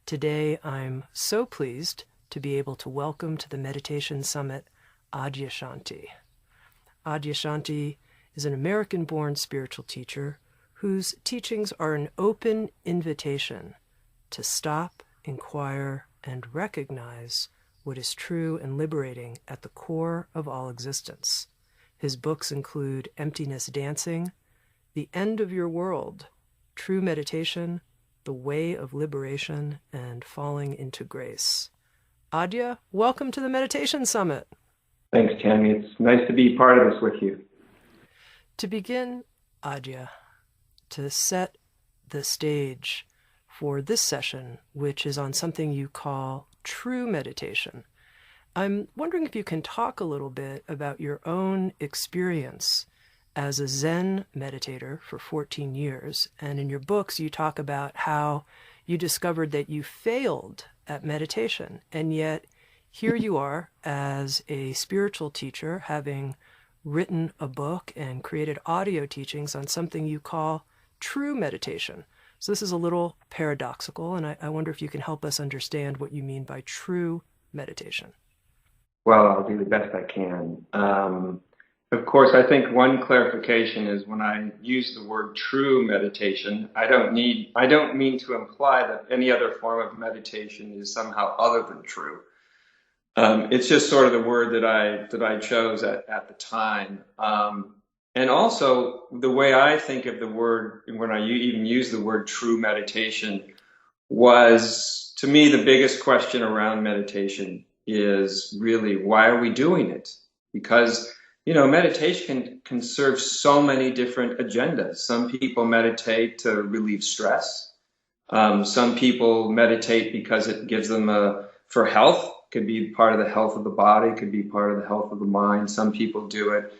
Today, I'm so pleased to be able to welcome to the Meditation Summit Adyashanti. Adyashanti is an American-born spiritual teacher whose teachings are an open invitation to stop, inquire, and recognize what is true and liberating at the core of all existence. His books include Emptiness Dancing, The End of Your World, True Meditation, The Way of Liberation, and Falling into Grace. Adya, welcome to the Meditation Summit. Thanks, Tammy. It's nice to be part of this with you. To begin, Adya, to set the stage for this session, which is on something you call true meditation, I'm wondering if you can talk a little bit about your own experience as a Zen meditator for 14 years. And in your books, you talk about how you discovered that you failed at meditation. And yet here you are as a spiritual teacher, having written a book and created audio teachings on something you call true meditation. So this is a little paradoxical, and I wonder if you can help us understand what you mean by true meditation. Well, I'll do the best I can. Of course, I think one clarification is when I use the word true meditation, I don't mean to imply that any other form of meditation is somehow other than true. It's just sort of the word that I chose at the time. And also the way I think of the word when I even use the word true meditation was, to me, the biggest question around meditation is really, why are we doing it? Because meditation can serve so many different agendas. Some people meditate to relieve stress. Some people meditate because it gives them for health. Could be part of the health of the body, could be part of the health of the mind. Some people do it,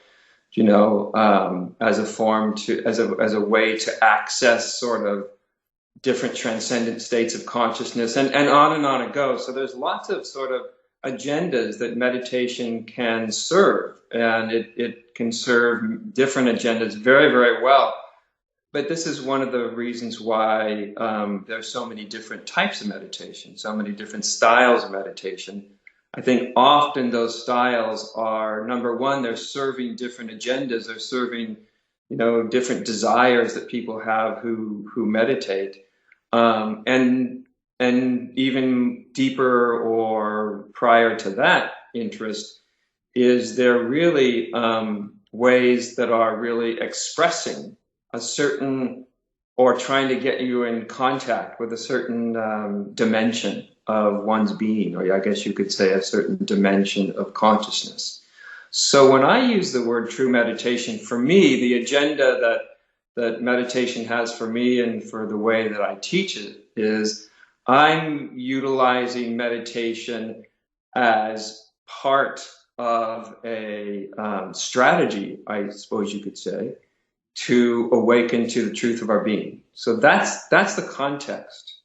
as a form as a way to access sort of different transcendent states of consciousness, and on it goes. So there's lots of sort of agendas that meditation can serve, and it can serve different agendas very, very well. But this is one of the reasons why there's so many different types of meditation, so many different styles of meditation. I think often those styles are, number one, they're serving different agendas. They're serving, different desires that people have who meditate. And even deeper or prior to that interest is there really ways that are really expressing a certain, or trying to get you in contact with a certain dimension of one's being, or I guess you could say a certain dimension of consciousness. So when I use the word true meditation, for me, the agenda that meditation has for me and for the way that I teach it is I'm utilizing meditation as part of a strategy, I suppose you could say, to awaken to the truth of our being. So that's the context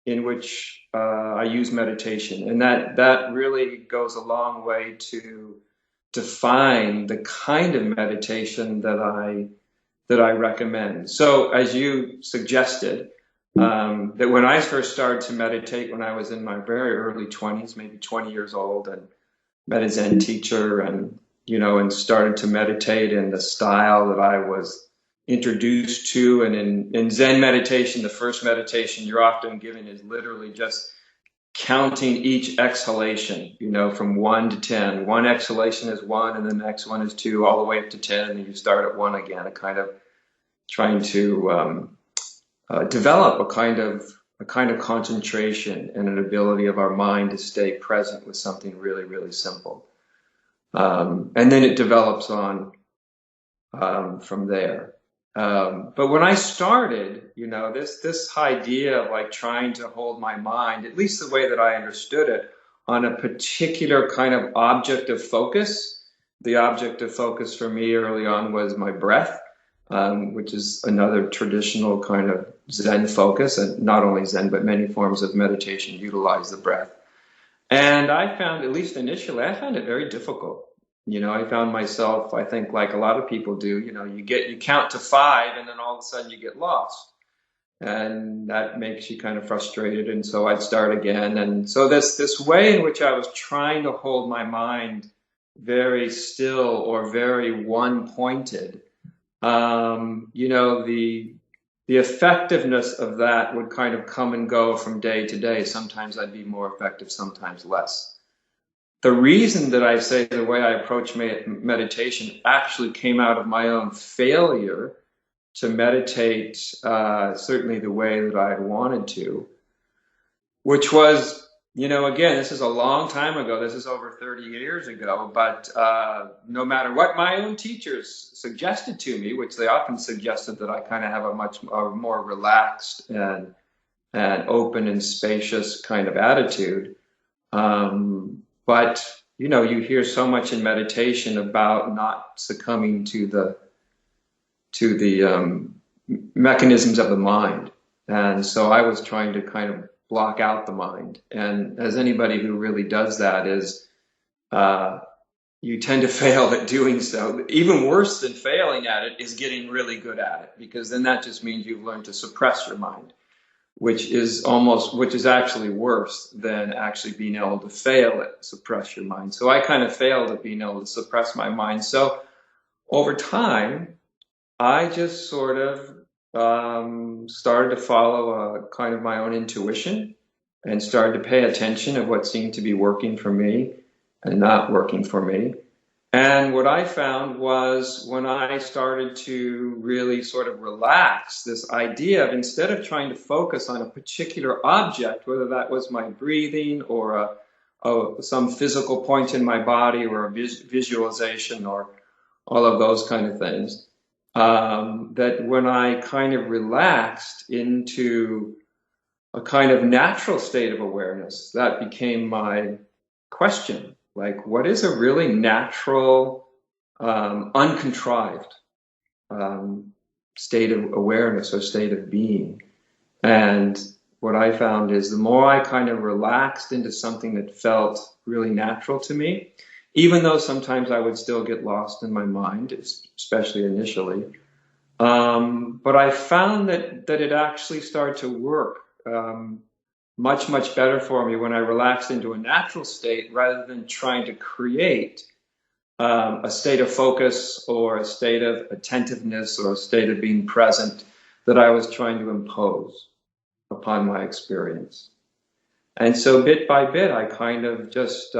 in which I use meditation, and that really goes a long way to define the kind of meditation that I recommend. So, as you suggested, that when I first started to meditate, when I was in my very early 20s, maybe 20 years old, and met a Zen teacher, and started to meditate in the style that I was introduced to. And in Zen meditation, the first meditation you're often given is literally just counting each exhalation, from 1 to 10. One exhalation is 1, and the next one is 2, all the way up to 10, and then you start at 1 again, a kind of trying to develop a kind of concentration and an ability of our mind to stay present with something really, really simple. And then it develops on from there. But when I started, this idea of like trying to hold my mind, at least the way that I understood it, on a particular kind of object of focus. The object of focus for me early on was my breath, which is another traditional kind of Zen focus, and not only Zen, but many forms of meditation utilize the breath. And I found, at least initially, I found it very difficult. I found myself, I think, like a lot of people do, you count to 5 and then all of a sudden you get lost. and that makes you kind of frustrated. And so I'd start again. And so this way in which I was trying to hold my mind very still or very one pointed, the effectiveness of that would kind of come and go from day to day. Sometimes I'd be more effective, sometimes less. The reason that I say the way I approach meditation actually came out of my own failure to meditate, certainly the way that I had wanted to, which was, again, this is a long time ago. This is over 30 years ago. But no matter what my own teachers suggested to me, which they often suggested that I kind of have a much more relaxed and open and spacious kind of attitude. But, you hear so much in meditation about not succumbing to the mechanisms of the mind. And so I was trying to kind of block out the mind. And as anybody who really does that is, you tend to fail at doing so. Even worse than failing at it is getting really good at it, because then that just means you've learned to suppress your mind, which is actually worse than actually being able to fail at suppress your mind. So I kind of failed at being able to suppress my mind. So over time, I just sort of started to follow a kind of my own intuition and started to pay attention of what seemed to be working for me and not working for me. And what I found was when I started to really sort of relax this idea of, instead of trying to focus on a particular object, whether that was my breathing or some physical point in my body or a visualization or all of those kind of things, that when I kind of relaxed into a kind of natural state of awareness, that became my question. Like, what is a really natural, uncontrived state of awareness or state of being? And what I found is the more I kind of relaxed into something that felt really natural to me, even though sometimes I would still get lost in my mind, especially initially, but I found that it actually started to work much, much better for me when I relaxed into a natural state rather than trying to create a state of focus or a state of attentiveness or a state of being present that I was trying to impose upon my experience. And so bit by bit, I kind of just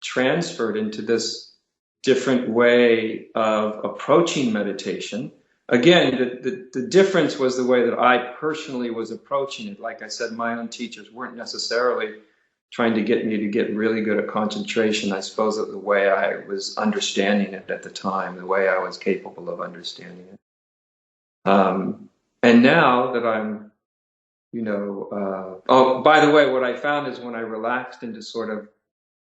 transferred into this different way of approaching meditation. Again, the difference was the way that I personally was approaching it. Like I said, my own teachers weren't necessarily trying to get me to get really good at concentration. I suppose that the way I was understanding it at the time, the way I was capable of understanding it. And now that I'm, by the way, what I found is when I relaxed into sort of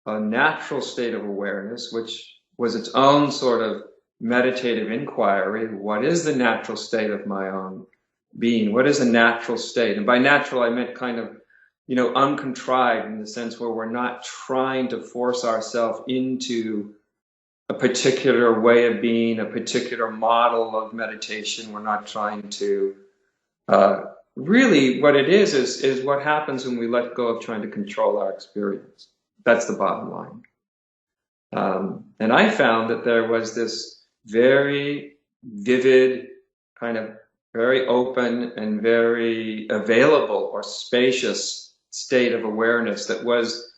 a natural state of awareness, which was its own sort of meditative inquiry. What is the natural state of my own being? What is a natural state? And by natural, I meant kind of, uncontrived, in the sense where we're not trying to force ourselves into a particular way of being, a particular model of meditation. We're not trying to, really what it is what happens when we let go of trying to control our experience. That's the bottom line. And I found that there was this very vivid, kind of very open and very available or spacious state of awareness that was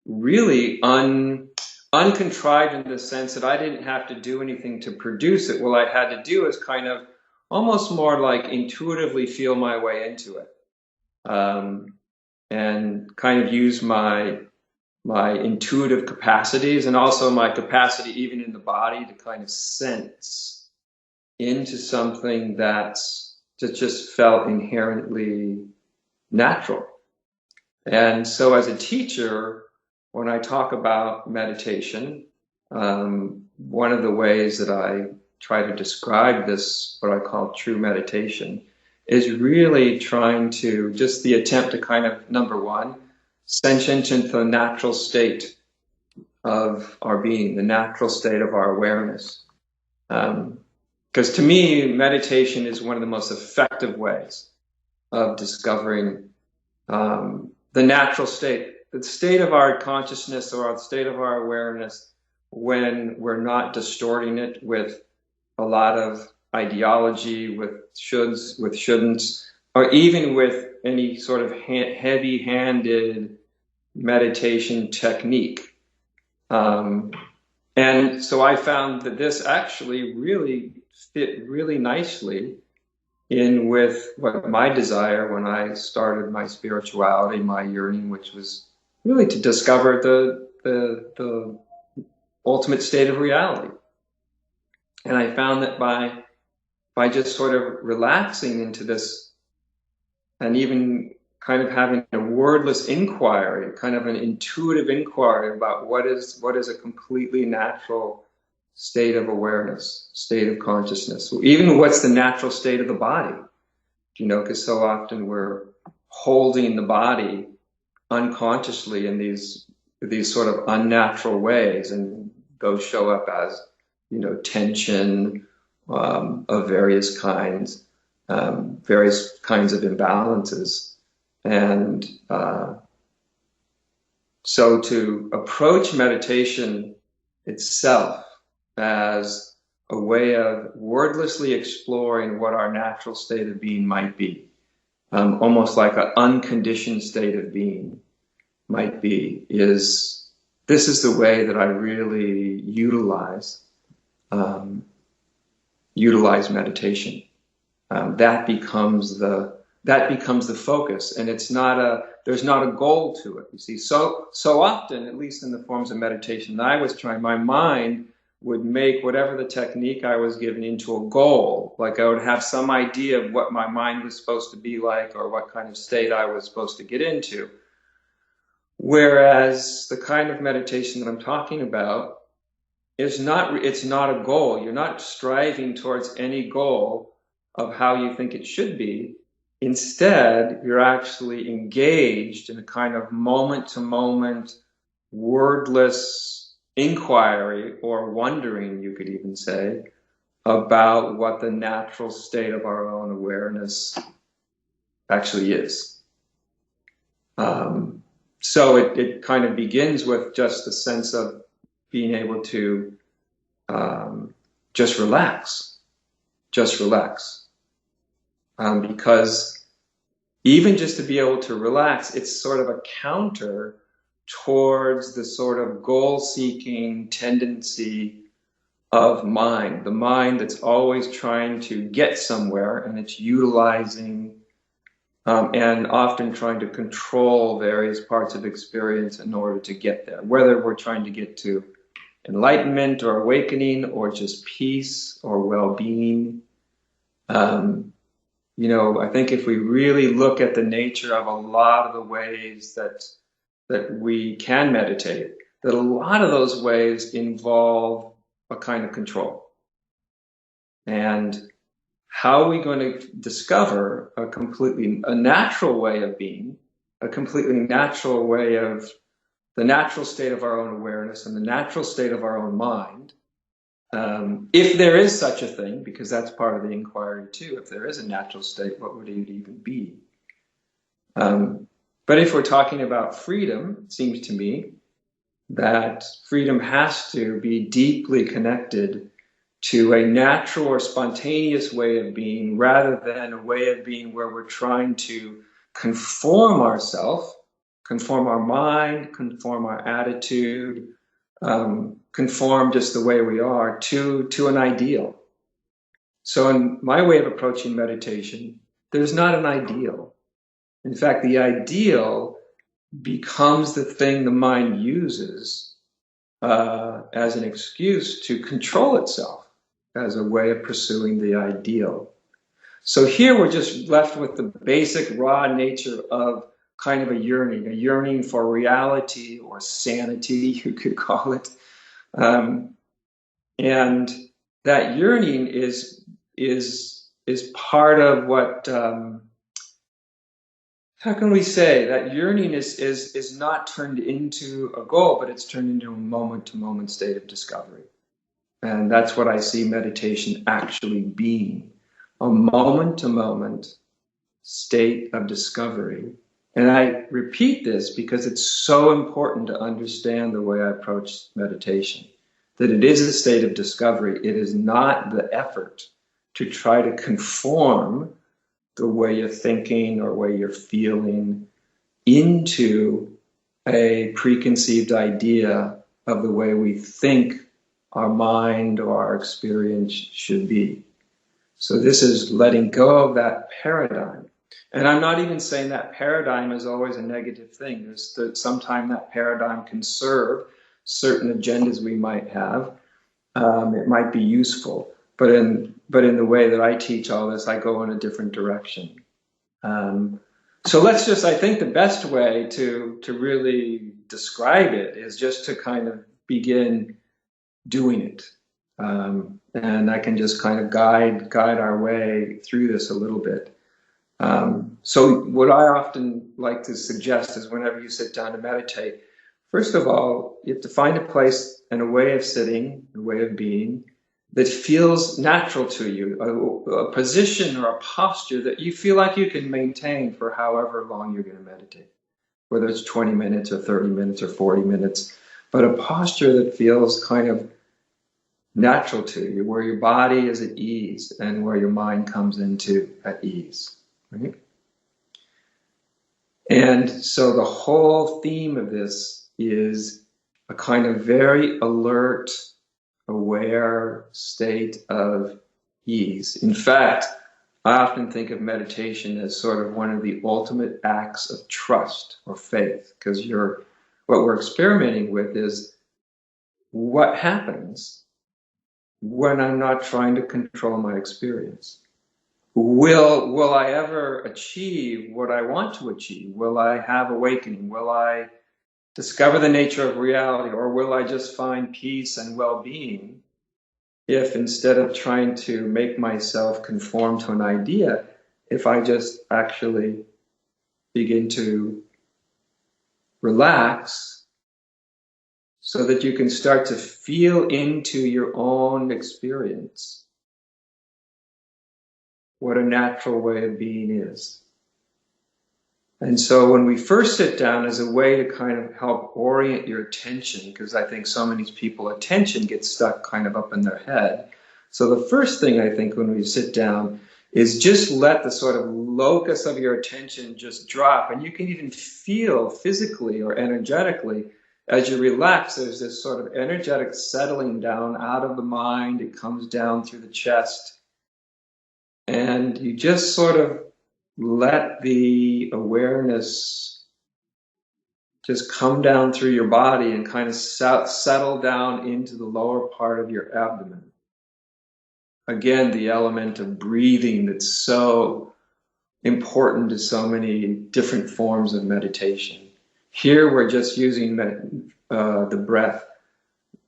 really uncontrived, in the sense that I didn't have to do anything to produce it. What I had to do is kind of almost more like intuitively feel my way into it, and kind of use my intuitive capacities and also my capacity even in the body to kind of sense into something that just felt inherently natural. And so as a teacher, when I talk about meditation, one of the ways that I try to describe this, what I call true meditation, is really trying to just the attempt to kind of, number one, sentient into the natural state of our being, the natural state of our awareness. Because to me, meditation is one of the most effective ways of discovering the natural state, the state of our consciousness or the state of our awareness when we're not distorting it with a lot of ideology, with shoulds, with shouldn'ts, or even with any sort of heavy-handed meditation technique. And so I found that this actually really fit really nicely in with what my desire when I started my spirituality, my yearning, which was really to discover the ultimate state of reality. And I found that by just sort of relaxing into this and even kind of having a wordless inquiry, kind of an intuitive inquiry about what is a completely natural state of awareness, state of consciousness, even what's the natural state of the body, because so often we're holding the body unconsciously in these sort of unnatural ways, and those show up as tension of various kinds of imbalances. And so to approach meditation itself as a way of wordlessly exploring what our natural state of being might be, almost like an unconditioned state of being might be, this is the way that I really utilize meditation. That becomes the focus, and there's not a goal to it. You see, so often, at least in the forms of meditation that I was trying, my mind would make whatever the technique I was given into a goal. Like I would have some idea of what my mind was supposed to be like, or what kind of state I was supposed to get into. Whereas the kind of meditation that I'm talking about it's not a goal. You're not striving towards any goal of how you think it should be. Instead, you're actually engaged in a kind of moment-to-moment, wordless inquiry or wondering, you could even say, about what the natural state of our own awareness actually is. So it kind of begins with just a sense of being able to just relax. Because even just to be able to relax, it's sort of a counter towards the sort of goal-seeking tendency of mind, the mind that's always trying to get somewhere, and it's utilizing and often trying to control various parts of experience in order to get there, whether we're trying to get to enlightenment or awakening or just peace or well-being. I think if we really look at the nature of a lot of the ways that we can meditate, that a lot of those ways involve a kind of control. And how are we going to discover a natural way of being, a completely natural way of the natural state of our own awareness and the natural state of our own mind, if there is such a thing, because that's part of the inquiry too. If there is a natural state, what would it even be? But if we're talking about freedom, it seems to me that freedom has to be deeply connected to a natural or spontaneous way of being, rather than a way of being where we're trying to conform ourselves, conform our mind, conform our attitude, conform just the way we are to an ideal. So in my way of approaching meditation, there's not an ideal. In fact, the ideal becomes the thing the mind uses as an excuse to control itself, as a way of pursuing the ideal. So here we're just left with the basic raw nature of kind of a yearning for reality or sanity, you could call it. And that yearning is part of what, how can we say, that yearning is not turned into a goal, but it's turned into a moment-to-moment state of discovery. And that's what I see meditation actually being, a moment-to-moment state of discovery. And I repeat this because it's so important to understand the way I approach meditation, that it is a state of discovery. It is not the effort to try to conform the way you're thinking or way you're feeling into a preconceived idea of the way we think our mind or our experience should be. So this is letting go of that paradigm. And I'm not even saying that paradigm is always a negative thing. There's that sometimes that paradigm can serve certain agendas we might have. It might be useful, but in the way that I teach all this, I go in a different direction. So let's just, I think the best way to really describe it is just to kind of begin doing it. And I can just kind of guide our way through this a little bit. So what I often like to suggest is whenever you sit down to meditate, first of all, you have to find a place and a way of sitting, a way of being that feels natural to you, a position or a posture that you feel like you can maintain for however long you're going to meditate, whether it's 20 minutes or 30 minutes or 40 minutes, but a posture that feels kind of natural to you, where your body is at ease and where your mind comes into at ease. Right? And so the whole theme of this is a kind of very alert, aware state of ease. In fact, I often think of meditation as sort of one of the ultimate acts of trust or faith, because what we're experimenting with is what happens when I'm not trying to control my experience. Will I ever achieve what I want to achieve? Will I have awakening? Will I discover the nature of reality? Or will I just find peace and well-being if instead of trying to make myself conform to an idea, if I just actually begin to relax so that you can start to feel into your own experience what a natural way of being is. And so when we first sit down as a way to kind of help orient your attention, because I think so many people, attention gets stuck kind of up in their head. So the first thing I think when we sit down is just let the sort of locus of your attention just drop. And you can even feel physically or energetically as you relax, there's this sort of energetic settling down out of the mind. It comes down through the chest. And you just sort of let the awareness just come down through your body and kind of settle down into the lower part of your abdomen. Again, the element of breathing that's so important to so many different forms of meditation. Here we're just using the breath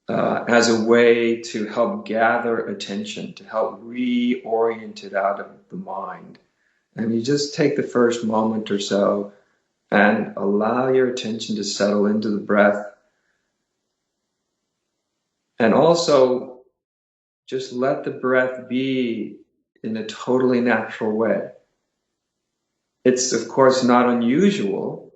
as a way to help gather attention, to help reorient it out of the mind. And you just take the first moment or so and allow your attention to settle into the breath. And also just let the breath be in a totally natural way. It's, of course, not unusual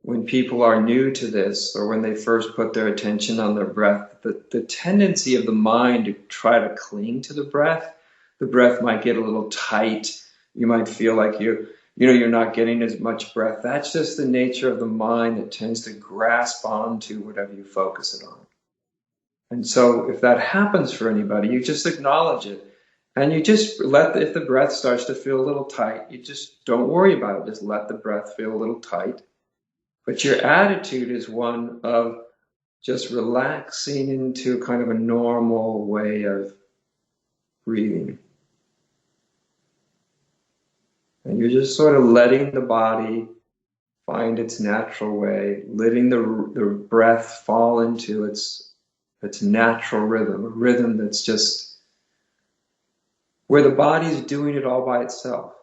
when people are new to this or when they first put their attention on their breath, the tendency of the mind to try to cling to the breath might get a little tight. You might feel like you're not getting as much breath. That's just the nature of the mind that tends to grasp onto whatever you focus it on. And so if that happens for anybody, you just acknowledge it. And you just if the breath starts to feel a little tight, you just don't worry about it. Just let the breath feel a little tight. But your attitude is one of just relaxing into kind of a normal way of breathing. And you're just sort of letting the body find its natural way, letting the breath fall into its natural rhythm, a rhythm that's just where the body's doing it all by itself.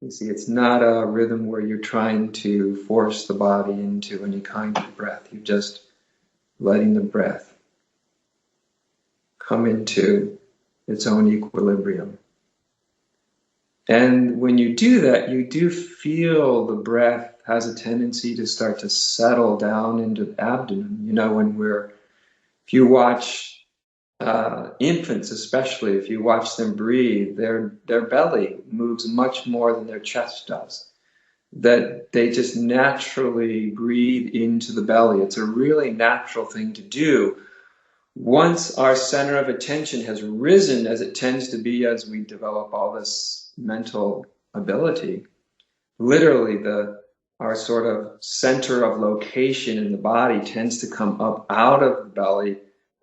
You see, it's not a rhythm where you're trying to force the body into any kind of breath. You're just letting the breath come into its own equilibrium. And when you do that, you do feel the breath has a tendency to start to settle down into the abdomen. You know, if you watch infants, especially, if you watch them breathe, their belly moves much more than their chest does. That they just naturally breathe into the belly. It's a really natural thing to do. Once our center of attention has risen, as it tends to be as we develop all this mental ability, literally our sort of center of location in the body tends to come up out of the belly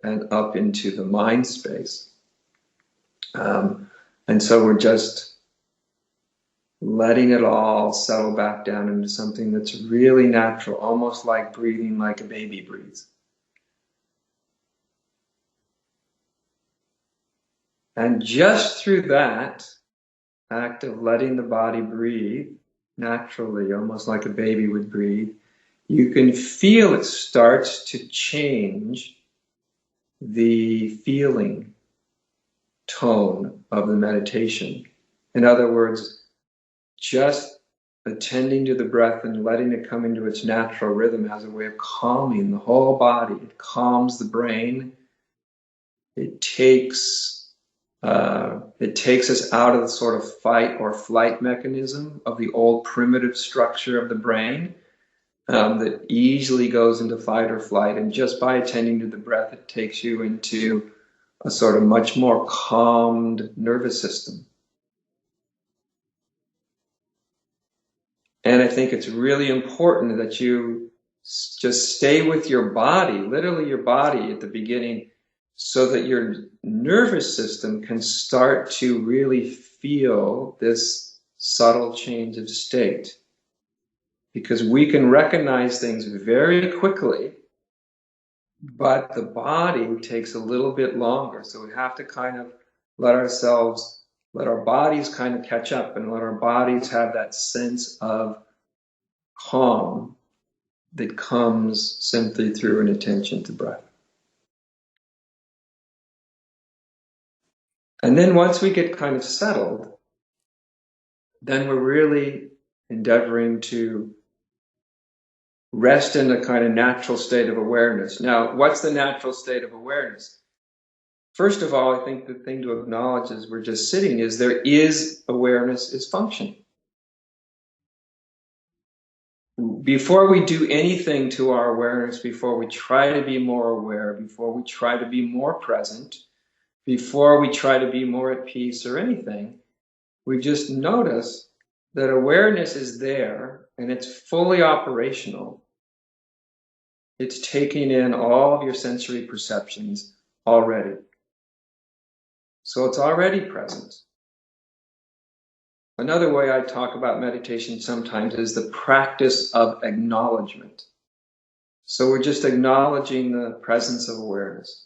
and up into the mind space. And so we're just letting it all settle back down into something that's really natural, almost like breathing like a baby breathes. And just through that act of letting the body breathe naturally, almost like a baby would breathe, you can feel it starts to change the feeling tone of the meditation. In other words, just attending to the breath and letting it come into its natural rhythm has a way of calming the whole body. It calms the brain. It takes us out of the sort of fight or flight mechanism of the old primitive structure of the brain that easily goes into fight or flight. And just by attending to the breath, it takes you into a sort of much more calmed nervous system. And I think it's really important that you just stay with your body, literally your body at the beginning, so that your nervous system can start to really feel this subtle change of state. Because we can recognize things very quickly, but the body takes a little bit longer. So we have to kind of let our bodies kind of catch up and let our bodies have that sense of calm that comes simply through an attention to breath. And then once we get kind of settled, then we're really endeavoring to rest in a kind of natural state of awareness. Now, what's the natural state of awareness? First of all, I think the thing to acknowledge as we're just sitting is there is awareness is functioning. Before we do anything to our awareness, before we try to be more aware, before we try to be more present, before we try to be more at peace or anything, we just notice that awareness is there and it's fully operational. It's taking in all of your sensory perceptions already. So it's already present. Another way I talk about meditation sometimes is the practice of acknowledgement. So we're just acknowledging the presence of awareness.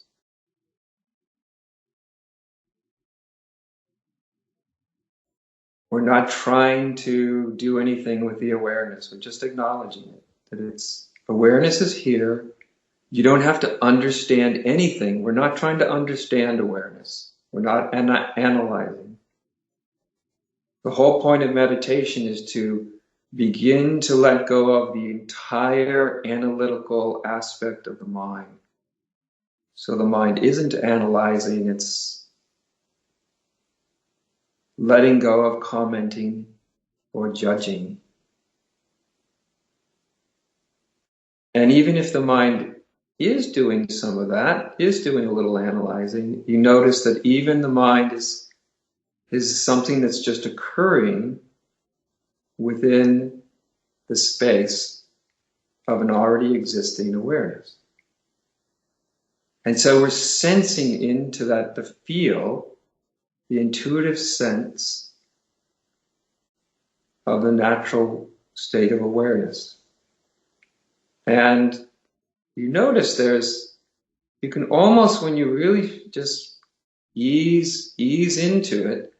We're not trying to do anything with the awareness. We're just acknowledging it. That awareness is here. You don't have to understand anything. We're not trying to understand awareness. We're not analyzing. The whole point of meditation is to begin to let go of the entire analytical aspect of the mind. So the mind isn't analyzing, it's letting go of commenting or judging. And even if the mind is doing some of that, is doing a little analyzing, you notice that even the mind is something that's just occurring within the space of an already existing awareness. And so we're sensing into that, the feel, the intuitive sense of the natural state of awareness. And you notice you can almost, when you really just ease into it,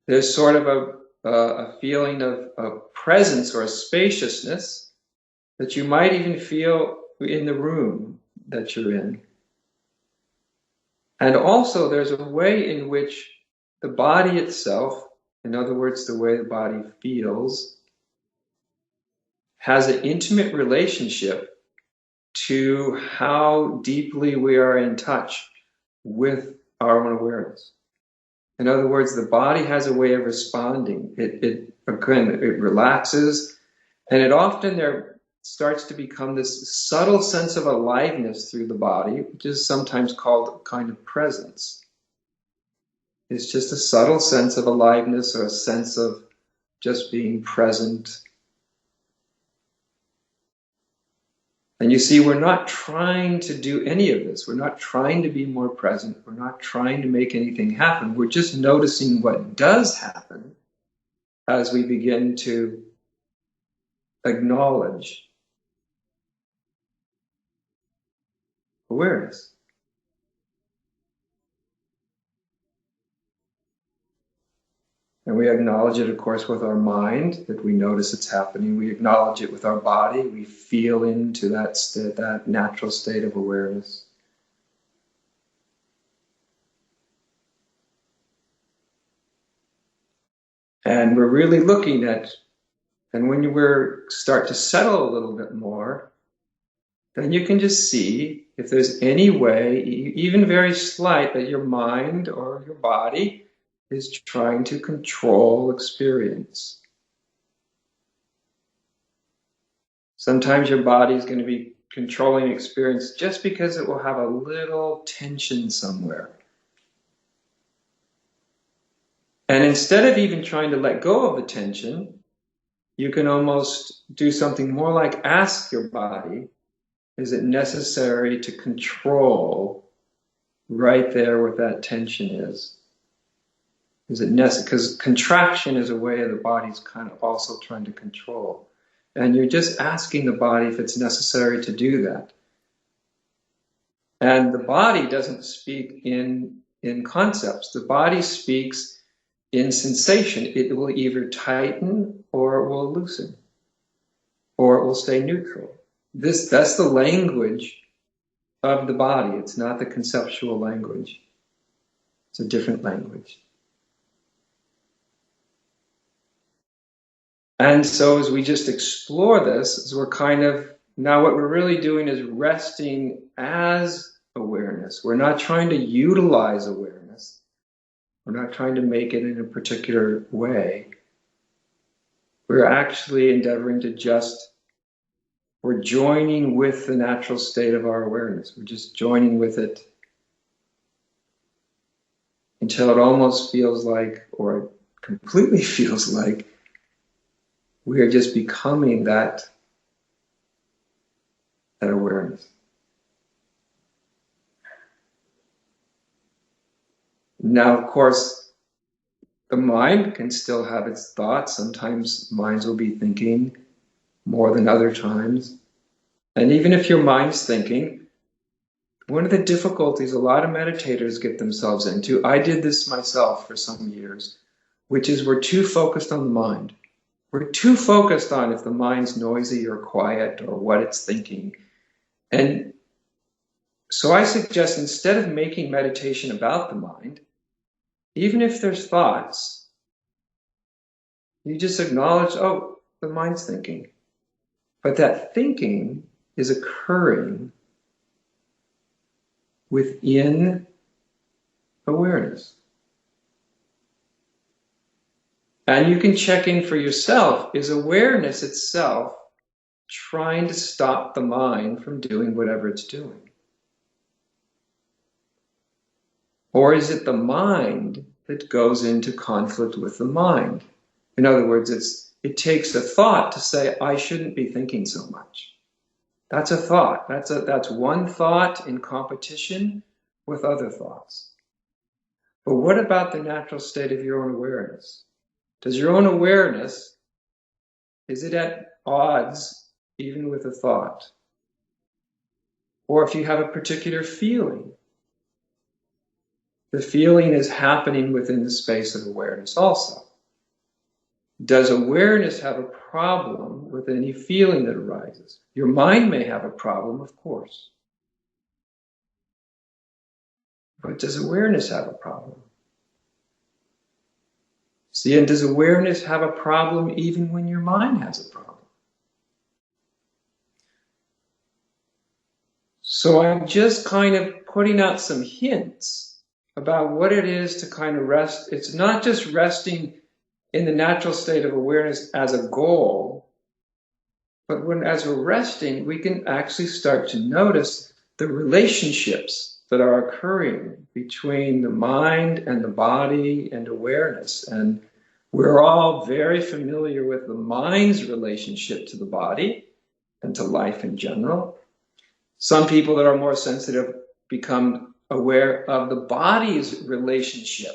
there's sort of a feeling of presence or a spaciousness that you might even feel in the room that you're in. And also there's a way in which the body itself, in other words, the way the body feels, has an intimate relationship to how deeply we are in touch with our own awareness. In other words, the body has a way of responding. It relaxes, and it often there starts to become this subtle sense of aliveness through the body, which is sometimes called a kind of presence. It's just a subtle sense of aliveness or a sense of just being present. And you see, we're not trying to do any of this. We're not trying to be more present. We're not trying to make anything happen. We're just noticing what does happen as we begin to acknowledge awareness. And we acknowledge it, of course, with our mind, that we notice it's happening. We acknowledge it with our body. We feel into that natural state of awareness. And we're really looking at, and when you start to settle a little bit more, then you can just see if there's any way, even very slight, that your mind or your body is trying to control experience. Sometimes your body is going to be controlling experience just because it will have a little tension somewhere. And instead of even trying to let go of the tension, you can almost do something more like ask your body, is it necessary to control right there where that tension is? Is it necessary? Because contraction is a way of the body's kind of also trying to control. And you're just asking the body if it's necessary to do that. And the body doesn't speak in concepts. The body speaks in sensation. It will either tighten or it will loosen, or it will stay neutral. That's the language of the body. It's not the conceptual language. It's a different language. And so as we just explore this, as we're now what we're really doing is resting as awareness. We're not trying to utilize awareness. We're not trying to make it in a particular way. We're actually endeavoring to we're joining with the natural state of our awareness. We're just joining with it until it almost feels like, or it completely feels like, we are just becoming that awareness. Now, of course, the mind can still have its thoughts. Sometimes minds will be thinking more than other times. And even if your mind's thinking, one of the difficulties a lot of meditators get themselves into, I did this myself for some years, which is we're too focused on the mind. We're too focused on if the mind's noisy or quiet or what it's thinking. And so I suggest, instead of making meditation about the mind, even if there's thoughts, you just acknowledge, oh, the mind's thinking. But that thinking is occurring within awareness. And you can check in for yourself, is awareness itself trying to stop the mind from doing whatever it's doing? Or is it the mind that goes into conflict with the mind? In other words, it takes a thought to say, I shouldn't be thinking so much. That's a thought. That's one thought in competition with other thoughts. But what about the natural state of your own awareness? Does your own awareness, is it at odds even with a thought? Or if you have a particular feeling, the feeling is happening within the space of awareness also. Does awareness have a problem with any feeling that arises? Your mind may have a problem, of course. But does awareness have a problem? See, and does awareness have a problem even when your mind has a problem? So I'm just kind of putting out some hints about what it is to kind of rest. It's not just resting in the natural state of awareness as a goal, but as we're resting, we can actually start to notice the relationships that are occurring between the mind and the body and awareness. And we're all very familiar with the mind's relationship to the body and to life in general. Some people that are more sensitive become aware of the body's relationship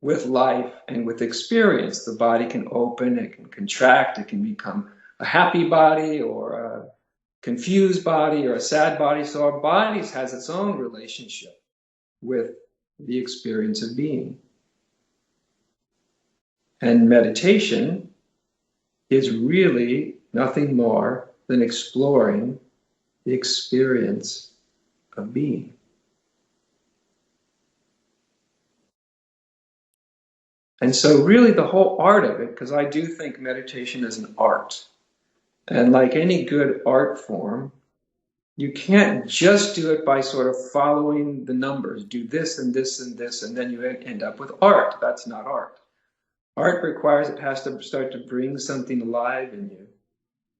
with life and with experience. The body can open, it can contract, it can become a happy body or a confused body or a sad body. So our bodies has its own relationship with the experience of being. And meditation is really nothing more than exploring the experience of being. And so really the whole art of it, because I do think meditation is an art. And like any good art form, you can't just do it by sort of following the numbers. Do this and this and this, and then you end up with art. That's not art. Art requires it has to start to bring something alive in you.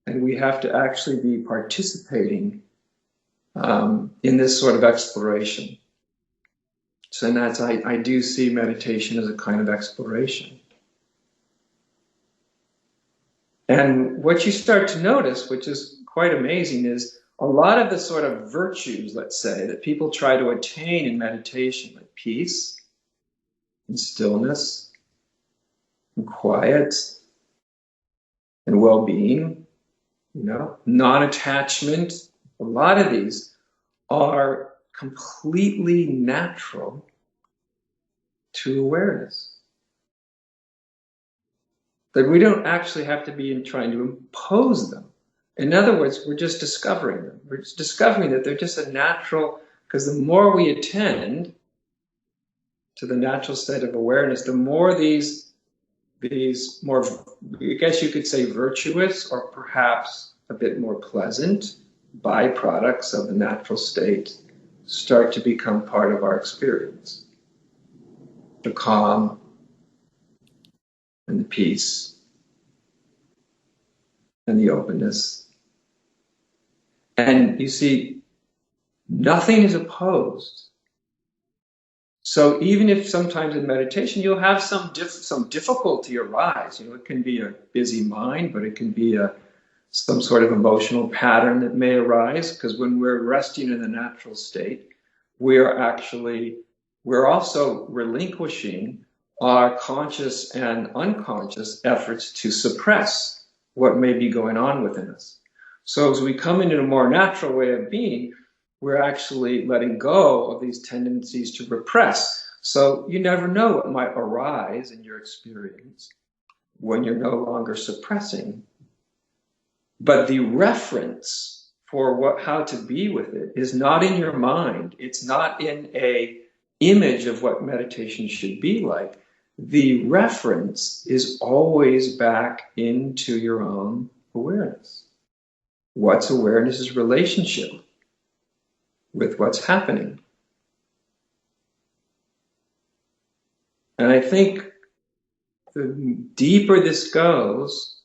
And we have to actually be participating in this sort of exploration. So that's, I do see meditation as a kind of exploration. And what you start to notice, which is quite amazing, is a lot of the sort of virtues, let's say, that people try to attain in meditation, like peace and stillness and quiet and well-being, non-attachment, a lot of these are completely natural to awareness. That we don't actually have to be trying to impose them. In other words, we're just discovering them. We're just discovering that they're just a natural, because the more we attend to the natural state of awareness, the more these more, I guess you could say, virtuous or perhaps a bit more pleasant byproducts of the natural state start to become part of our experience. The calm and the peace and the openness. And you see, nothing is opposed. So even if sometimes in meditation you'll have some difficulty arise, it can be a busy mind, but it can be some sort of emotional pattern that may arise, because when we're resting in the natural state, we're also relinquishing our conscious and unconscious efforts to suppress what may be going on within us. So as we come into a more natural way of being, we're actually letting go of these tendencies to repress. So you never know what might arise in your experience when you're no longer suppressing. But the reference for how to be with it is not in your mind. It's not in an image of what meditation should be like. The reference is always back into your own awareness. What's awareness's relationship with what's happening? And I think the deeper this goes,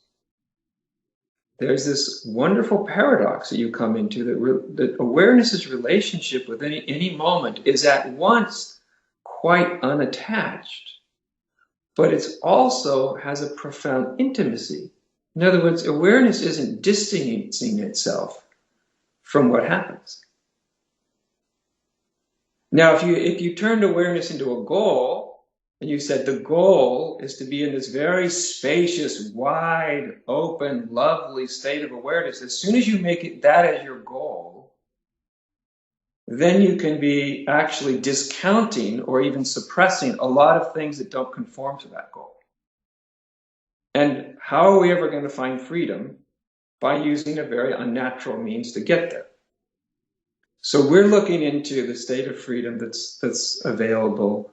there's this wonderful paradox that you come into, that awareness's relationship with any moment is at once quite unattached, but it also has a profound intimacy. In other words, awareness isn't distancing itself from what happens. Now, if you turned awareness into a goal, and you said the goal is to be in this very spacious, wide, open, lovely state of awareness, as soon as you make it that as your goal, then you can be actually discounting or even suppressing a lot of things that don't conform to that goal. And how are we ever going to find freedom? By using a very unnatural means to get there. So we're looking into the state of freedom that's available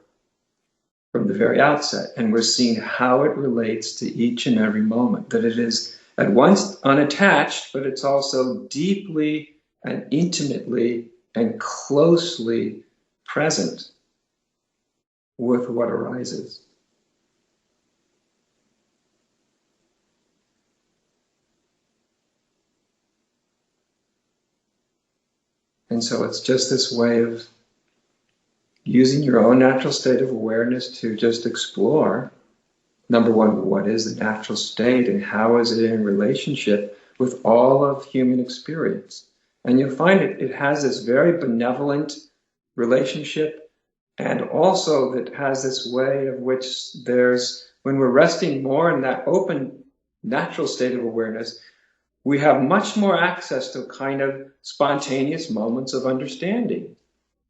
from the very outset. And we're seeing how it relates to each and every moment, that it is at once unattached, but it's also deeply and intimately and closely present with what arises. And so it's just this way of using your own natural state of awareness to just explore, number one, what is the natural state and how is it in relationship with all of human experience? And you'll find it has this very benevolent relationship, and also that has this way of which there's, when we're resting more in that open natural state of awareness, we have much more access to kind of spontaneous moments of understanding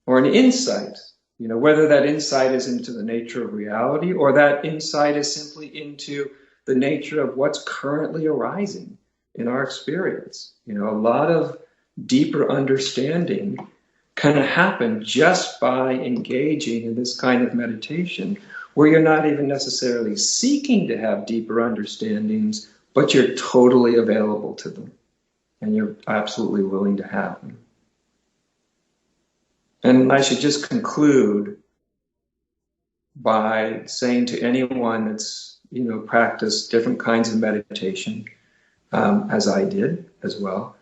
or an insight, whether that insight is into the nature of reality or that insight is simply into the nature of what's currently arising in our experience. A lot of deeper understanding can happen just by engaging in this kind of meditation where you're not even necessarily seeking to have deeper understandings, but you're totally available to them and you're absolutely willing to have them. And I should just conclude by saying to anyone that's, practiced different kinds of meditation, as I did as well,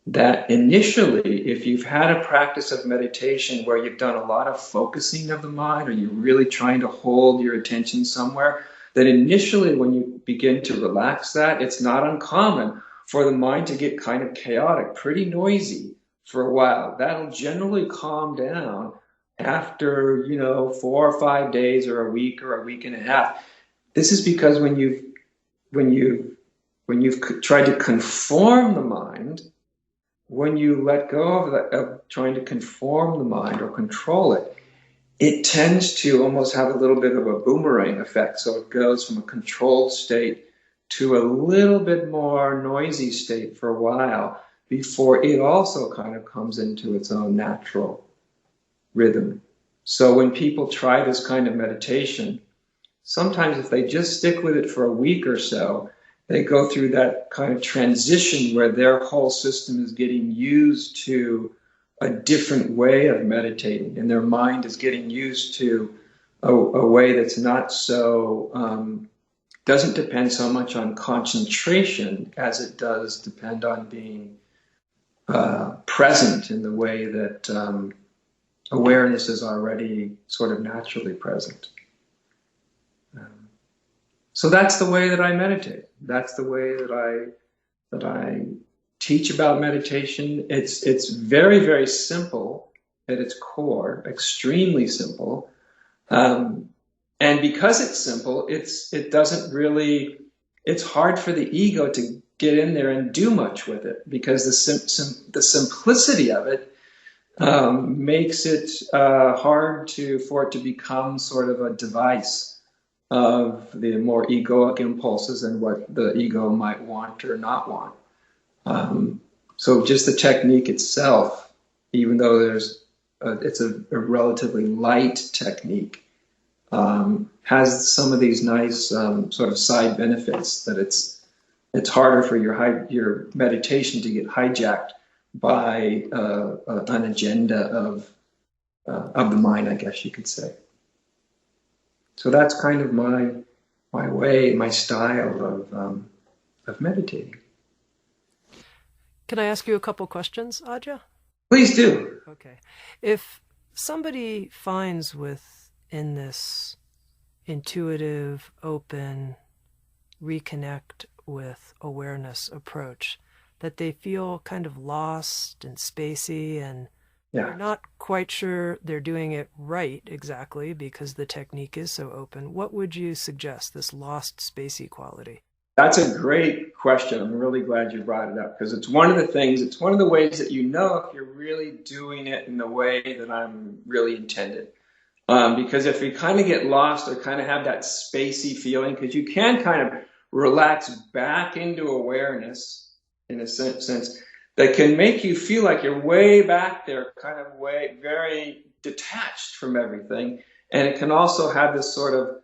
that initially, if you've had a practice of meditation where you've done a lot of focusing of the mind or you're really trying to hold your attention somewhere, that initially when you begin to relax that, it's not uncommon for the mind to get kind of chaotic, pretty noisy for a while. That'll generally calm down after, 4 or 5 days or a week and a half. This is because when you've tried to conform the mind, when you let go of trying to conform the mind or control it, it tends to almost have a little bit of a boomerang effect. So it goes from a controlled state to a little bit more noisy state for a while before it also kind of comes into its own natural rhythm. So when people try this kind of meditation, sometimes if they just stick with it for a week or so, they go through that kind of transition where their whole system is getting used to a different way of meditating, and their mind is getting used to a way that's not so, doesn't depend so much on concentration as it does depend on being present in the way that awareness is already sort of naturally present. So that's the way that I meditate. That's the way that I teach about meditation. It's very, very simple at its core, extremely simple. And because it's simple, it doesn't really, it's hard for the ego to get in there and do much with it because the simplicity of it makes it hard for it to become sort of a device of the more egoic impulses and what the ego might want or not want. So just the technique itself, even though it's a relatively light technique, has some of these nice sort of side benefits that it's harder for your meditation to get hijacked by an agenda of the mind, I guess you could say. So that's kind of my way, my style of meditating. Can I ask you a couple questions, Adya? Please do. Okay. If somebody finds within this intuitive, open, reconnect with awareness approach that they feel kind of lost and spacey and they're not quite sure they're doing it right exactly because the technique is so open, what would you suggest, this lost spacey quality? That's a great question. I'm really glad you brought it up because it's one of the ways that you know if you're really doing it in the way that I'm really intended. Because if you kind of get lost or kind of have that spacey feeling, because you can kind of relax back into awareness in a sense that can make you feel like you're way back there, kind of way very detached from everything. And it can also have this sort of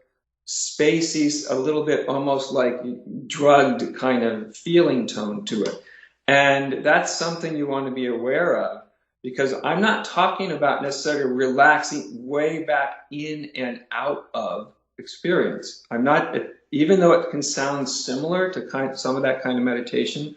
spacey, a little bit almost like drugged kind of feeling tone to it. And that's something you want to be aware of, because I'm not talking about necessarily relaxing way back in and out of experience. I'm not, even though it can sound similar to some of that kind of meditation,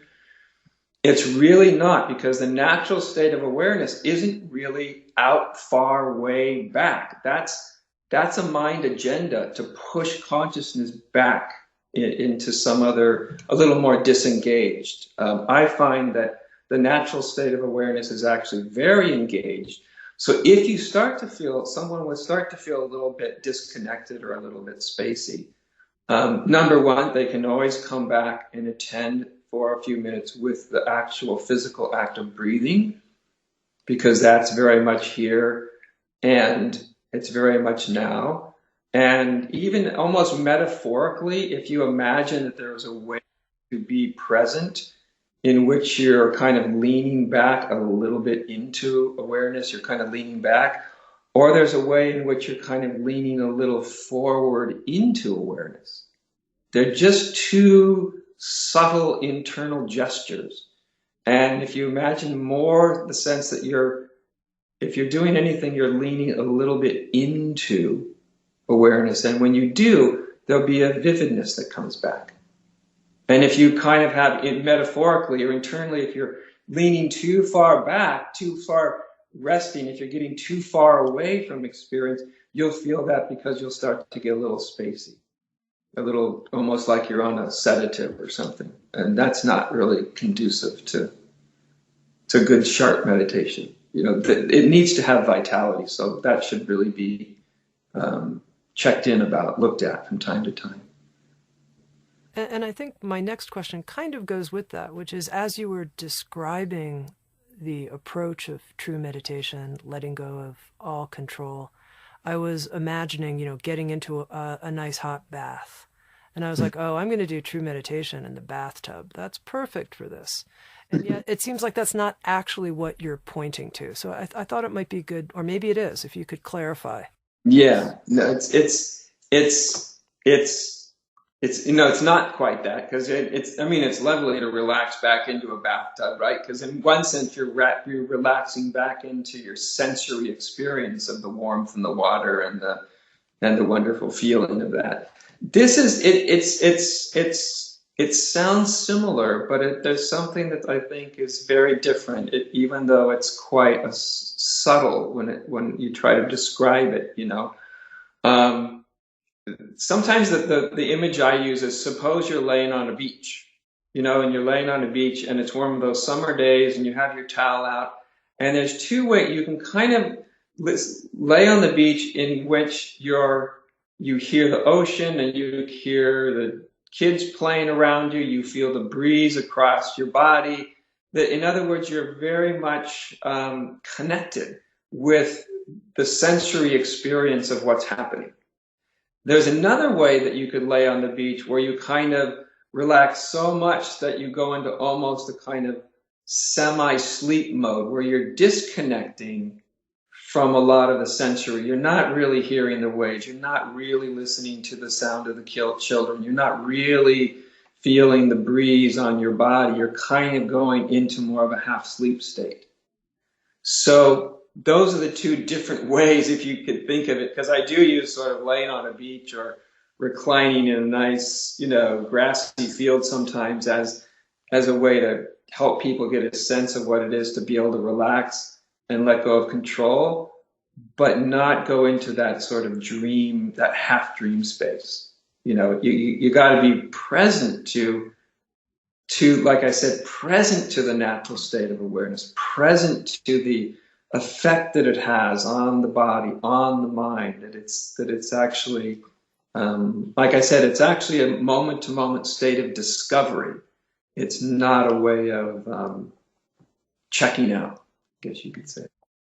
it's really not, because the natural state of awareness isn't really out far way back. That's a mind agenda to push consciousness back into some other, a little more disengaged. I find that the natural state of awareness is actually very engaged. So if you start to feel, someone would start to feel a little bit disconnected or a little bit spacey, number one, they can always come back and attend for a few minutes with the actual physical act of breathing, because that's very much here and it's very much now. And even almost metaphorically, if you imagine that there is a way to be present in which you're kind of leaning back a little bit into awareness, you're kind of leaning back, or there's a way in which you're kind of leaning a little forward into awareness. They're just two subtle internal gestures. And if you imagine more the sense that if you're doing anything, you're leaning a little bit into awareness. And when you do, there'll be a vividness that comes back. And if you kind of have it metaphorically or internally, if you're leaning too far back, too far resting, if you're getting too far away from experience, you'll feel that, because you'll start to get a little spacey, a little almost like you're on a sedative or something. And that's not really conducive to good, sharp meditation. It needs to have vitality. So that should really be checked in about, looked at from time to time. And I think my next question kind of goes with that, which is, as you were describing the approach of true meditation, letting go of all control, I was imagining, getting into a nice hot bath. And I was like, oh, I'm going to do true meditation in the bathtub. That's perfect for this. And yet it seems like that's not actually what you're pointing to. So I thought it might be good, or maybe it is, if you could clarify. Yeah, no, it's not quite that, because it's lovely to relax back into a bathtub, right? Because in one sense, you're relaxing back into your sensory experience of the warmth and the water and the wonderful feeling of that. This is it sounds similar, but there's something that I think is very different. Even though it's quite subtle when you try to describe it, sometimes the image I use is, suppose you're laying on a beach, and you're laying on a beach and it's warm, those summer days, and you have your towel out, and there's two ways you can kind of lay on the beach, in which you hear the ocean and you hear the kids playing around you, you feel the breeze across your body. In other words, you're very much connected with the sensory experience of what's happening. There's another way that you could lay on the beach, where you kind of relax so much that you go into almost a kind of semi-sleep mode, where you're disconnecting from a lot of the sensory. You're not really hearing the waves. You're not really listening to the sound of the children. You're not really feeling the breeze on your body. You're kind of going into more of a half-sleep state. So those are the two different ways, if you could think of it, because I do use sort of laying on a beach or reclining in a nice, grassy field sometimes as a way to help people get a sense of what it is to be able to relax and let go of control, but not go into that sort of dream, that half dream space. You got to be present to, like I said, present to the natural state of awareness, present to the effect that it has on the body, on the mind, that it's actually, like I said, it's actually a moment-to-moment state of discovery. It's not a way of checking out, I guess you could say.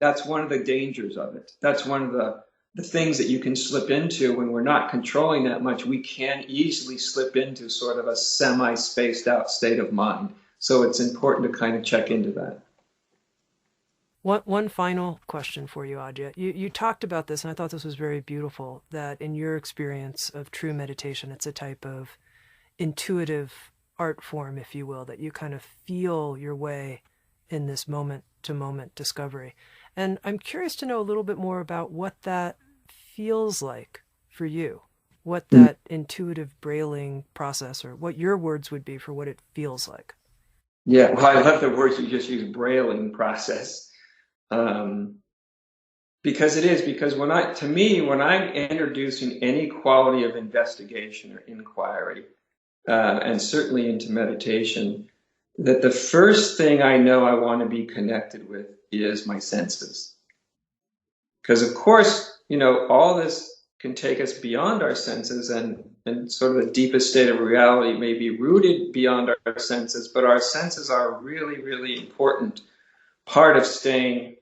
That's one of the dangers of it. That's one of the things that you can slip into when we're not controlling that much. We can easily slip into sort of a semi-spaced out state of mind. So it's important to kind of check into that. One final question for you, Adya. You talked about this, and I thought this was very beautiful, that in your experience of true meditation, it's a type of intuitive art form, if you will, that you kind of feel your way in this moment to moment discovery. And I'm curious to know a little bit more about what that feels like for you, what that intuitive brailing process, or what your words would be for what it feels like. Yeah, well, I love the words you just used, brailing process. Um, because it is, because to me, when I'm introducing any quality of investigation or inquiry, and certainly into meditation, that the first thing I know I want to be connected with is my senses. Because of course, all this can take us beyond our senses, and sort of the deepest state of reality may be rooted beyond our senses, but our senses are a really, really important part of staying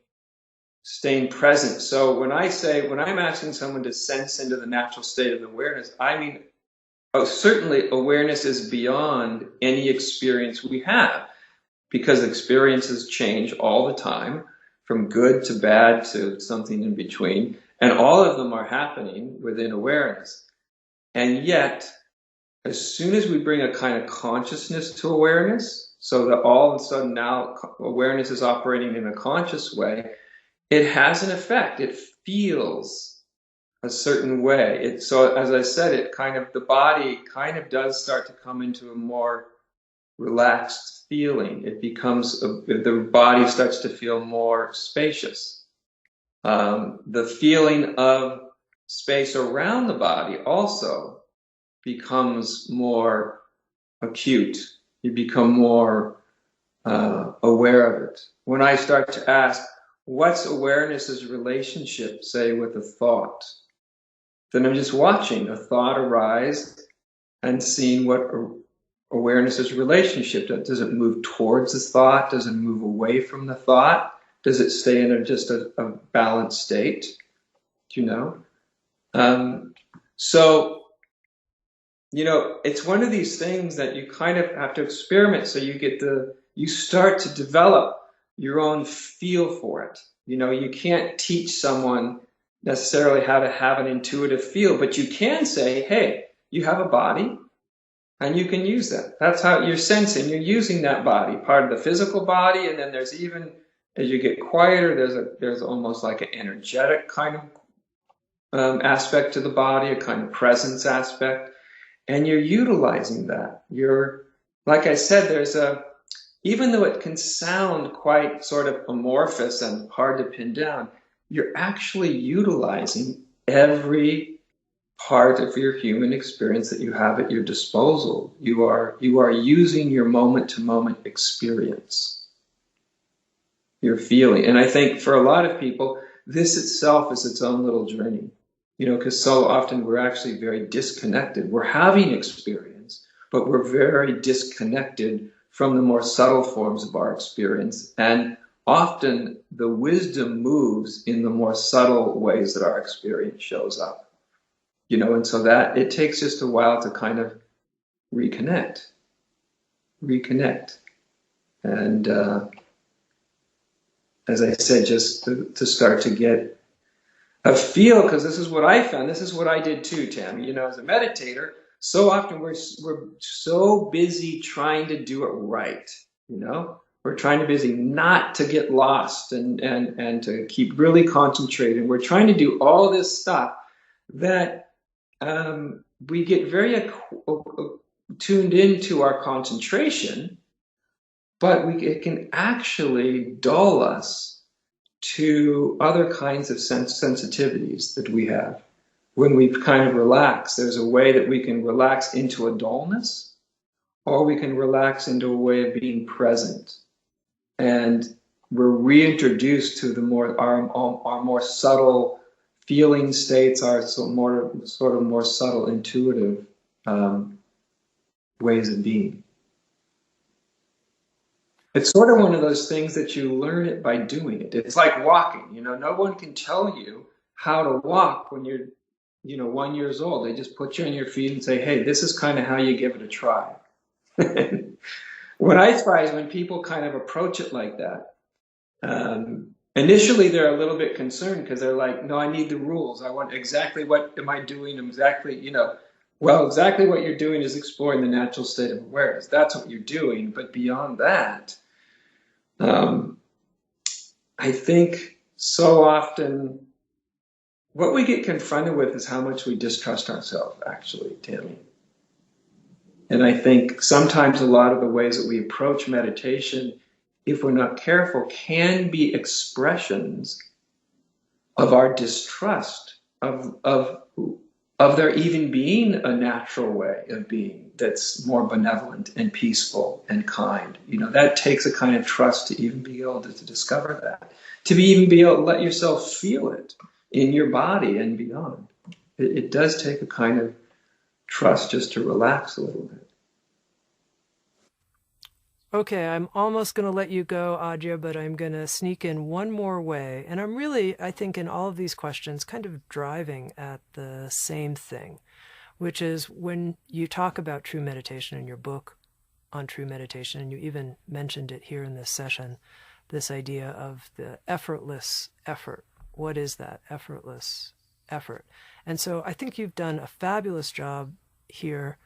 present. So when I'm asking someone to sense into the natural state of awareness, I mean, certainly awareness is beyond any experience we have, because experiences change all the time, from good to bad to something in between, and all of them are happening within awareness. And yet, as soon as we bring a kind of consciousness to awareness, so that all of a sudden now awareness is operating in a conscious way, it has an effect. It feels a certain way. So as I said, the body kind of does start to come into a more relaxed feeling. The body starts to feel more spacious. The feeling of space around the body also becomes more acute. You become more aware of it. When I start to ask, what's awareness's relationship, say, with a thought? Then I'm just watching a thought arise and seeing what awareness's relationship. Does it move towards the thought? Does it move away from the thought? Does it stay in just a balanced state? Do you know? So, it's one of these things that you kind of have to experiment. So you start to develop your own feel for it. You can't teach someone necessarily how to have an intuitive feel, but you can say, hey, you have a body, and you can use that. That's how you're sensing. You're using that body, part of the physical body, and then there's even, as you get quieter, there's almost like an energetic kind of aspect to the body, a kind of presence aspect, and you're utilizing that. Like I said, even though it can sound quite sort of amorphous and hard to pin down, you're actually utilizing every part of your human experience that you have at your disposal. You are using your moment-to-moment experience, your feeling. And I think for a lot of people, this itself is its own little journey, because so often we're actually very disconnected. We're having experience, but we're very disconnected from the more subtle forms of our experience. And often the wisdom moves in the more subtle ways that our experience shows up. And so that it takes just a while to kind of reconnect. And as I said, just to start to get a feel, because this is what I found. This is what I did too, Tammy. As a meditator, so often we're so busy trying to do it right. We're trying to busy not to get lost and to keep really concentrated. We're trying to do all this stuff that we get very tuned into our concentration, but it can actually dull us to other kinds of sensitivities that we have. When we kind of relax, there's a way that we can relax into a dullness, or we can relax into a way of being present. And we're reintroduced to our more subtle feeling states, are more subtle, intuitive ways of being. It's sort of one of those things that you learn it by doing it. It's like walking. No one can tell you how to walk when you're 1 year old. They just put you on your feet and say, hey, this is kind of how you give it a try. What I try is when people kind of approach it like that, Initially, they're a little bit concerned because they're like, no, I need the rules. I want exactly what am I doing? Exactly, well, exactly what you're doing is exploring the natural state of awareness. That's what you're doing. But beyond that, um, I think so often what we get confronted with is how much we distrust ourselves, actually, Tammy. And I think sometimes a lot of the ways that we approach meditation, if we're not careful, can be expressions of our distrust of there even being a natural way of being that's more benevolent and peaceful and kind. That takes a kind of trust to even be able to discover that, to even be able to let yourself feel it in your body and beyond. It does take a kind of trust just to relax a little bit. Okay, I'm almost going to let you go, Adya, but I'm going to sneak in one more way. And I'm really, I think, in all of these questions, kind of driving at the same thing, which is when you talk about true meditation in your book on true meditation, and you even mentioned it here in this session, this idea of the effortless effort. What is that effortless effort? And so I think you've done a fabulous job here,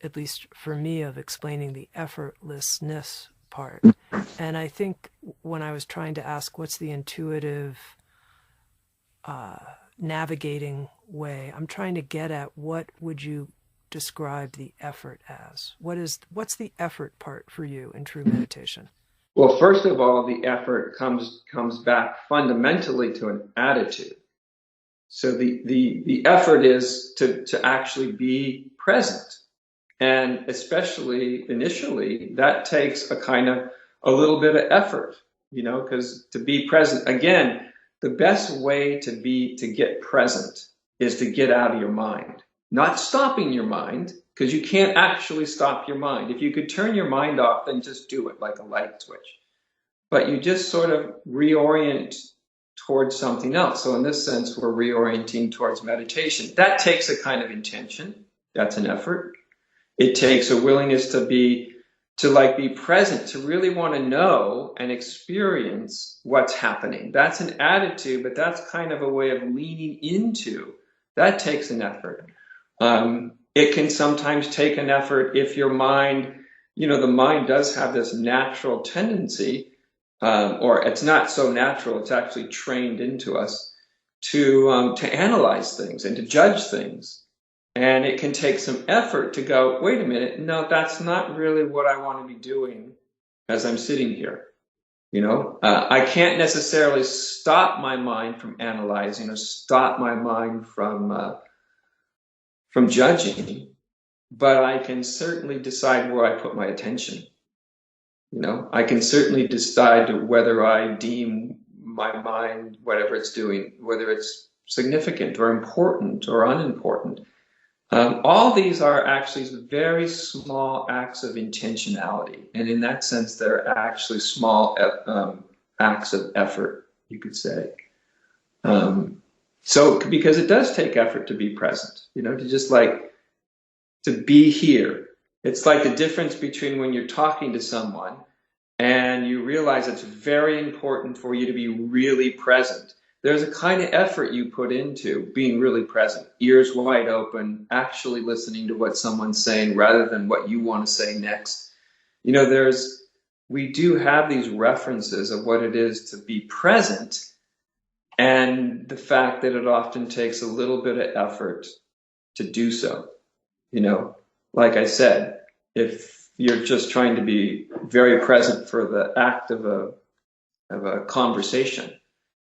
at least for me, of explaining the effortlessness part. And I think when I was trying to ask what's the intuitive navigating way, I'm trying to get at what would you describe the effort as? What's the effort part for you in true meditation? Well, first of all, the effort comes back fundamentally to an attitude. So the effort is to actually be present. And especially initially, that takes a little bit of effort, because to be present, again, the best way to get present is to get out of your mind, not stopping your mind, because you can't actually stop your mind. If you could turn your mind off, then just do it like a light switch. But you just sort of reorient towards something else. So in this sense, we're reorienting towards meditation. That takes a kind of intention. That's an effort. It takes a willingness to be present, to really want to know and experience what's happening. That's an attitude, but that's kind of a way of leaning into. That takes an effort. It can sometimes take an effort if your mind, the mind does have this natural tendency, or it's not so natural, it's actually trained into us to analyze things and to judge things. And it can take some effort to go, wait a minute, no, that's not really what I want to be doing as I'm sitting here. I can't necessarily stop my mind from analyzing or stop my mind from judging, but I can certainly decide where I put my attention. I can certainly decide whether I deem my mind, whatever it's doing, whether it's significant or important or unimportant. All these are actually very small acts of intentionality. And in that sense, they're actually small acts of effort, you could say. So because it does take effort to be present, to just to be here. It's like the difference between when you're talking to someone and you realize it's very important for you to be really present. There's a kind of effort you put into being really present, ears wide open, actually listening to what someone's saying rather than what you want to say next. We do have these references of what it is to be present, and the fact that it often takes a little bit of effort to do so. Like I said, if you're just trying to be very present for the act of a conversation,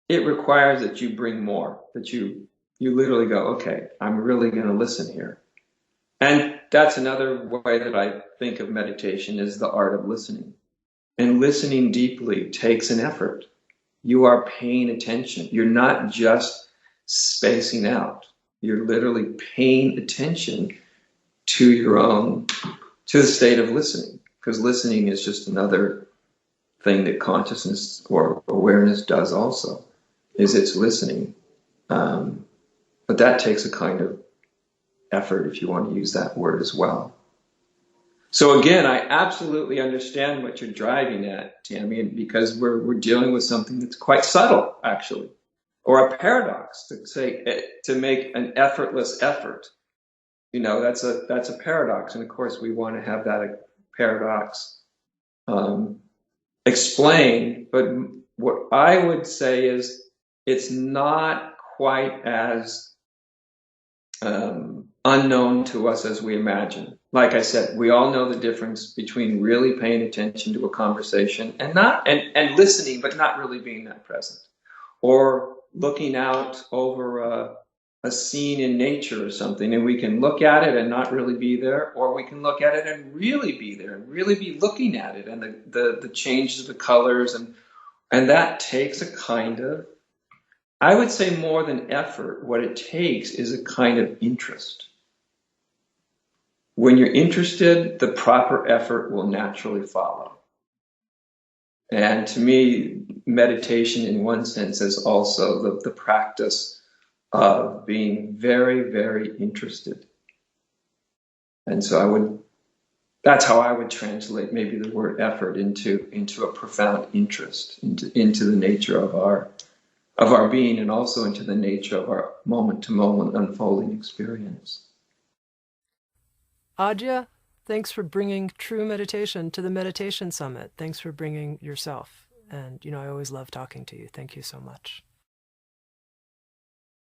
it requires that you bring more, that you literally go, okay, I'm really going to listen here. And that's another way that I think of meditation is the art of listening. And listening deeply takes an effort. You are paying attention. You're not just spacing out. You're literally paying attention to the state of listening, because listening is just another thing that consciousness or awareness does also, is it's listening. But that takes a kind of effort, if you want to use that word as well. So again, I absolutely understand what you're driving at, Tammy, because we're dealing with something that's quite subtle, actually, or a paradox to say to make an effortless effort. That's a paradox, and of course, we want to have that paradox um, explained. But what I would say is it's not quite as unknown to us as we imagine. Like I said, we all know the difference between really paying attention to a conversation and listening, but not really being that present, or looking out over a scene in nature or something, and we can look at it and not really be there, or we can look at it and really be there and really be looking at it, and the changes of the colors, and that takes a kind of, I would say, more than effort. What it takes is a kind of interest. When you're interested, the proper effort will naturally follow. And to me, meditation in one sense is also the practice of being very, very interested. And so that's how I would translate maybe the word effort into a profound interest into the nature of our being, and also into the nature of our moment to moment unfolding experience. Adya, thanks for bringing true meditation to the Meditation Summit. Thanks for bringing yourself. And, I always love talking to you. Thank you so much.